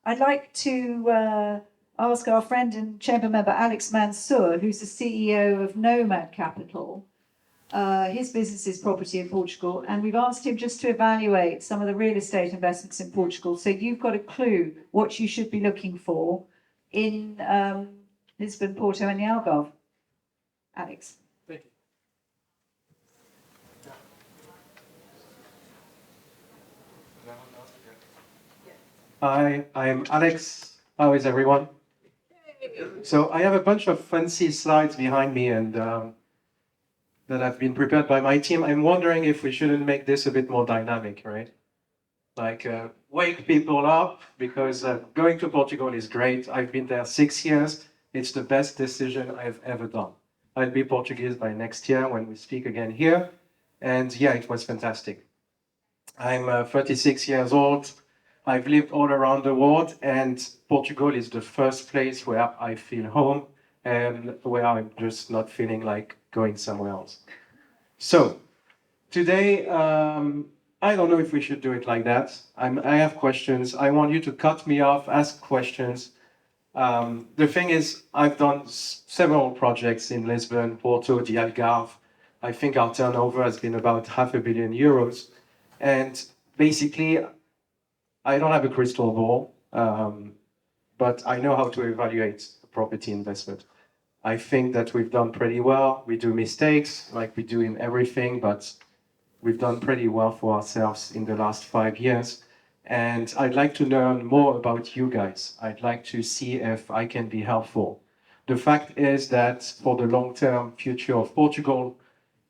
I'd like to ask our friend and chamber member Alex Mansour, who's the CEO of Nomad Capital. His business is property in Portugal, and we've asked him just to evaluate some of the real estate investments in Portugal. So you've got a clue what you should be looking for in Lisbon, Porto, and the Algarve. Alex. Thank you. Hi, I'm Alex. How is everyone? So I have a bunch of fancy slides behind me and that have been prepared by my team. I'm wondering if we shouldn't make this a bit more dynamic, right? Like wake people up, because going to Portugal is great. I've been there 6 years. It's the best decision I've ever done. I'll be Portuguese by next year when we speak again here. And yeah, it was fantastic. I'm 36 years old. I've lived all around the world, and Portugal is the first place where I feel home and where I'm just not feeling like going somewhere else. So today, I don't know if we should do it like that. I have questions. I want you to cut me off, ask questions. The thing is, I've done several projects in Lisbon, Porto, the Algarve. I think our turnover has been about €500 million. And basically, I don't have a crystal ball, but I know how to evaluate a property investment. I think that we've done pretty well. We do mistakes like we do in everything, but we've done pretty well for ourselves in the last 5 years. And I'd like to learn more about you guys. I'd like to see if I can be helpful. The fact is that for the long-term future of Portugal,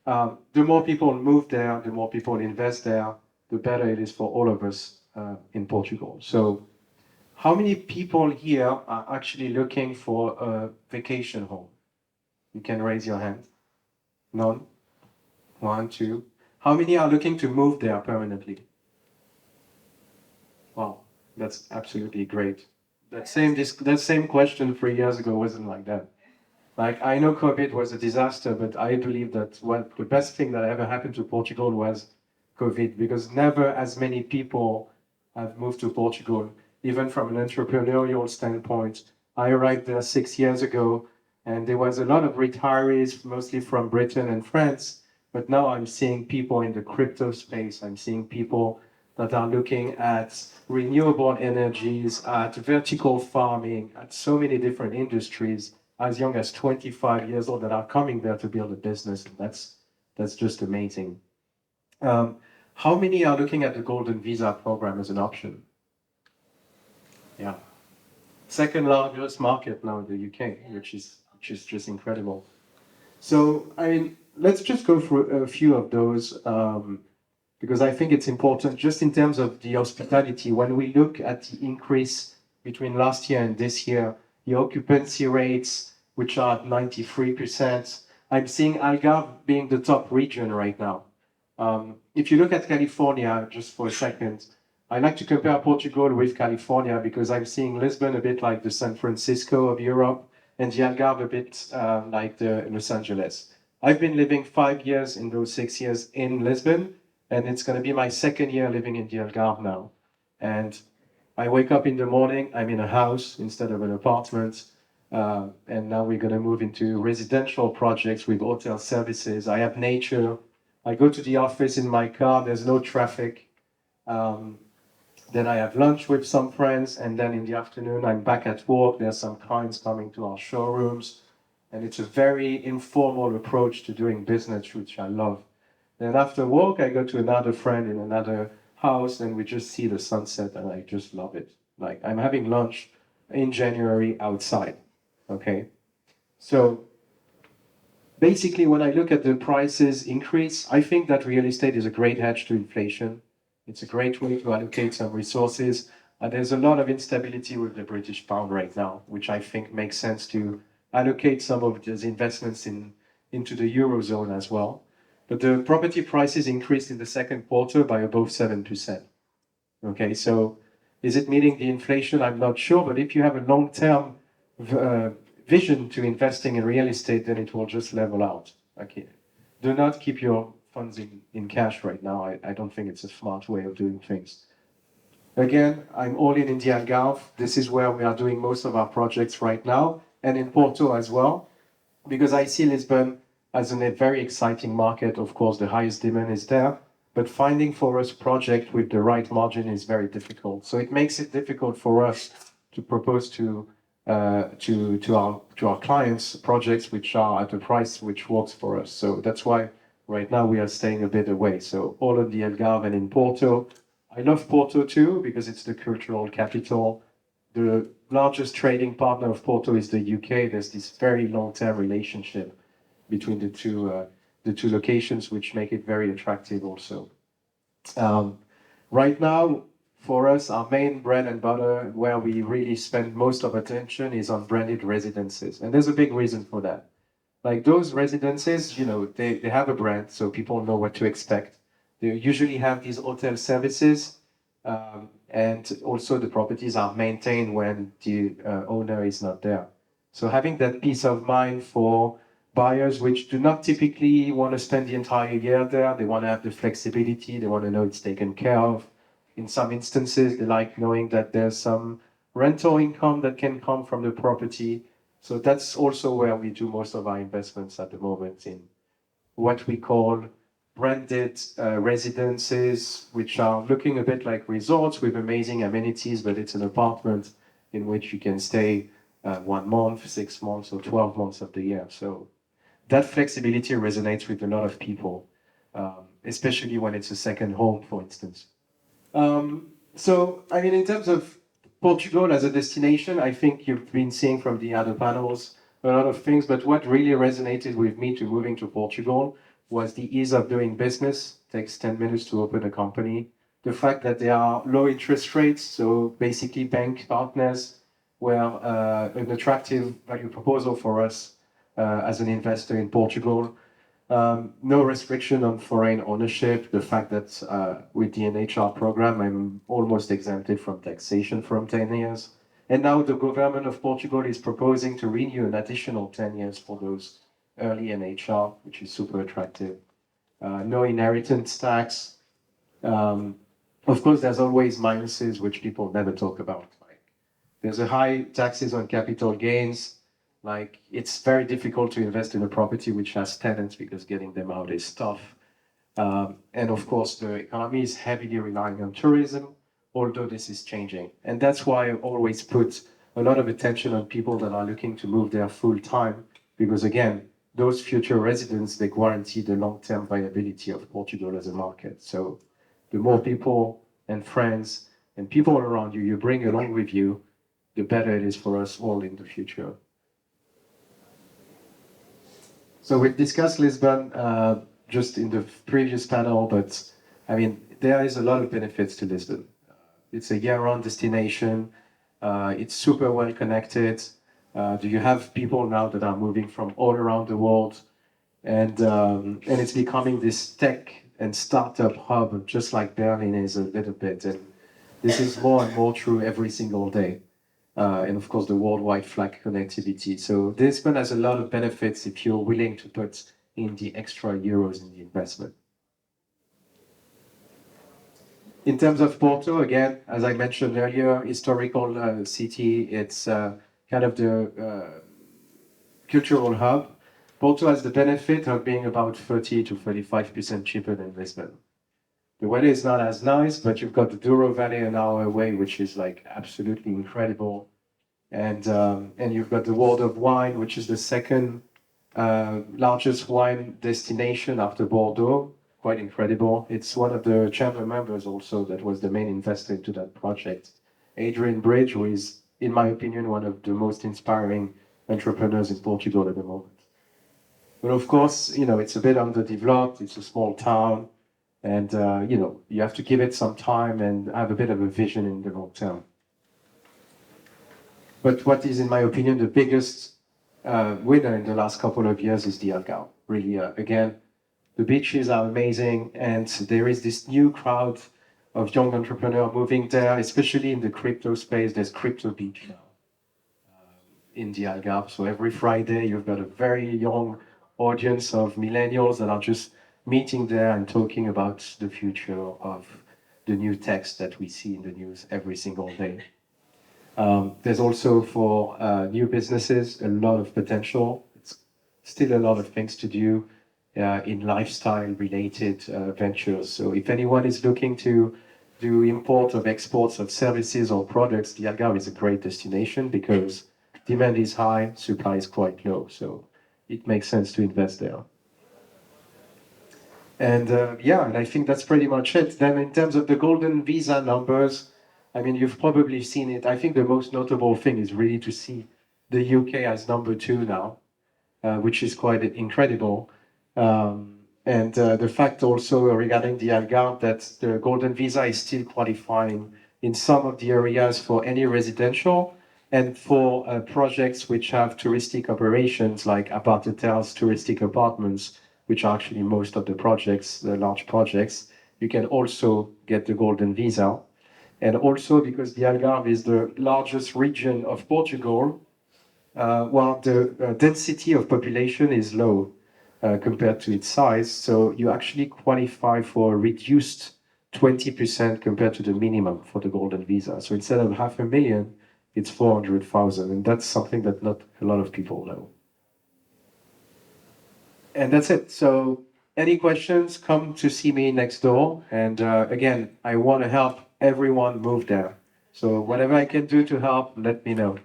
the more people move there, the more people invest there, the better it is for all of us in Portugal. So how many people here are actually looking for a vacation home? You can raise your hand. None? 1, 2. How many are looking to move there permanently? Wow, that's absolutely great. That same question 3 years ago wasn't like that. Like, I know COVID was a disaster, but I believe that the best thing that ever happened to Portugal was COVID, because never as many people have moved to Portugal, even from an entrepreneurial standpoint. I arrived there 6 years ago, and there was a lot of retirees, mostly from Britain and France, but now I'm seeing people in the crypto space. I'm seeing people that are looking at renewable energies, at vertical farming, at so many different industries, as young as 25 years old, that are coming there to build a business. And that's just amazing. How many are looking at the Golden Visa program as an option? Yeah. Second largest market now in the UK, which is just incredible. So, I mean, let's just go through a few of those, because I think it's important just in terms of the hospitality. When we look at the increase between last year and this year, the occupancy rates, which are at 93%, I'm seeing Algarve being the top region right now. If you look at California, just for a second, I like to compare Portugal with California because I'm seeing Lisbon a bit like the San Francisco of Europe and the Algarve a bit like the Los Angeles. I've been living 5 years in those 6 years in Lisbon, and it's going to be my second year living in the Algarve now. And I wake up in the morning, I'm in a house instead of an apartment. And now we're going to move into residential projects with hotel services. I have nature. I go to the office in my car, there's no traffic. Then I have lunch with some friends, and then in the afternoon I'm back at work. There's some clients coming to our showrooms, and it's a very informal approach to doing business, which I love. Then after work, I go to another friend in another house, and we just see the sunset, and I just love it. Like, I'm having lunch in January outside, okay? So basically, when I look at the prices increase, I think that real estate is a great hedge to inflation. It's a great way to allocate some resources. There's a lot of instability with the British pound right now, which I think makes sense to allocate some of those investments into the Eurozone as well. But the property prices increased in the second quarter by above 7%. Okay, so is it meeting the inflation? I'm not sure, but if you have a long-term vision to investing in real estate, then it will just level out. Okay, do not keep your funds in cash right now. I don't think it's a smart way of doing things. Again, I'm all in the Algarve. This is where we are doing most of our projects right now, and in Porto as well, because I see Lisbon as a very exciting market. Of course, the highest demand is there, but finding for us project with the right margin is very difficult. So it makes it difficult for us to propose to our clients projects which are at a price which works for us. So that's why right now we are staying a bit away. So all of the Algarve and in Porto. I love Porto too because it's the cultural capital. The largest trading partner of Porto is the UK. There's this very long-term relationship between the two locations, which make it very attractive also. Right now, for us, our main bread and butter, where we really spend most of attention, is on branded residences, and there's a big reason for that. Like those residences, they have a brand, so people know what to expect. They usually have these hotel services, and also the properties are maintained when the owner is not there. So having that peace of mind for buyers which do not typically want to spend the entire year there, they want to have the flexibility, they want to know it's taken care of. In some instances, they like knowing that there's some rental income that can come from the property. So that's also where we do most of our investments at the moment, in what we call branded residences, which are looking a bit like resorts with amazing amenities, but it's an apartment in which you can stay 1 month, 6 months, or 12 months of the year. So that flexibility resonates with a lot of people, especially when it's a second home, for instance. So, I mean, in terms of Portugal as a destination, I think you've been seeing from the other panels a lot of things, but what really resonated with me to moving to Portugal was the ease of doing business. It takes 10 minutes to open a company. The fact that there are low interest rates, so basically bank partners were an attractive value proposal for us as an investor in Portugal. No restriction on foreign ownership. The fact that with the NHR program, I'm almost exempted from taxation from 10 years. And now the government of Portugal is proposing to renew an additional 10 years for those early NHR, which is super attractive. No inheritance tax. Of course, there's always minuses which people never talk about. Like, there's a high taxes on capital gains. Like, it's very difficult to invest in a property which has tenants because getting them out is tough. And of course, the economy is heavily relying on tourism, although this is changing. And that's why I always put a lot of attention on people that are looking to move there full time, because again, those future residents, they guarantee the long-term viability of Portugal as a market. So the more people and friends and people around you bring along with you, the better it is for us all in the future. So we've discussed Lisbon just in the previous panel, but I mean, there is a lot of benefits to Lisbon. It's a year-round destination. It's super well connected. Do you have people now that are moving from all around the world, and it's becoming this tech and startup hub, just like Berlin is a little bit. And this is more and more true every single day. And of course, the worldwide flight connectivity. So Lisbon has a lot of benefits if you're willing to put in the extra euros in the investment. In terms of Porto, again, as I mentioned earlier, historical city, it's kind of the cultural hub. Porto has the benefit of being about 30 to 35% cheaper than Lisbon. The weather is not as nice, but you've got the Douro Valley an hour away, which is like absolutely incredible. And you've got the World of Wine, which is the second largest wine destination after Bordeaux. Quite incredible. It's one of the chamber members also that was the main investor into that project. Adrian Bridge, who is, in my opinion, one of the most inspiring entrepreneurs in Portugal at the moment. But of course, it's a bit underdeveloped. It's a small town. And, you have to give it some time and have a bit of a vision in the long term. But what is, in my opinion, the biggest winner in the last couple of years is the Algarve. Really, again, the beaches are amazing, and there is this new crowd of young entrepreneurs moving there, especially in the crypto space. There's Crypto Beach now in the Algarve. So every Friday, you've got a very young audience of millennials that are just meeting there and talking about the future of the new text that we see in the news every single day. There's also for new businesses a lot of potential. It's still a lot of things to do in lifestyle-related ventures. So if anyone is looking to do import or exports of services or products, the Algarve is a great destination because demand is high, supply is quite low. So it makes sense to invest there. And and I think that's pretty much it. Then in terms of the golden visa numbers, I mean, you've probably seen it. I think the most notable thing is really to see the UK as number 2 now, which is quite incredible. And the fact also regarding the Algarve that the golden visa is still qualifying in some of the areas for any residential and for projects which have touristic operations like apart-hotels, touristic apartments, which are actually most of the projects, the large projects, you can also get the golden visa. And also because the Algarve is the largest region of Portugal, while the density of population is low compared to its size, so you actually qualify for a reduced 20% compared to the minimum for the golden visa. So instead of 500,000, it's 400,000, and that's something that not a lot of people know. And that's it. So any questions, come to see me next door. And again, I want to help everyone move there. So whatever I can do to help, let me know.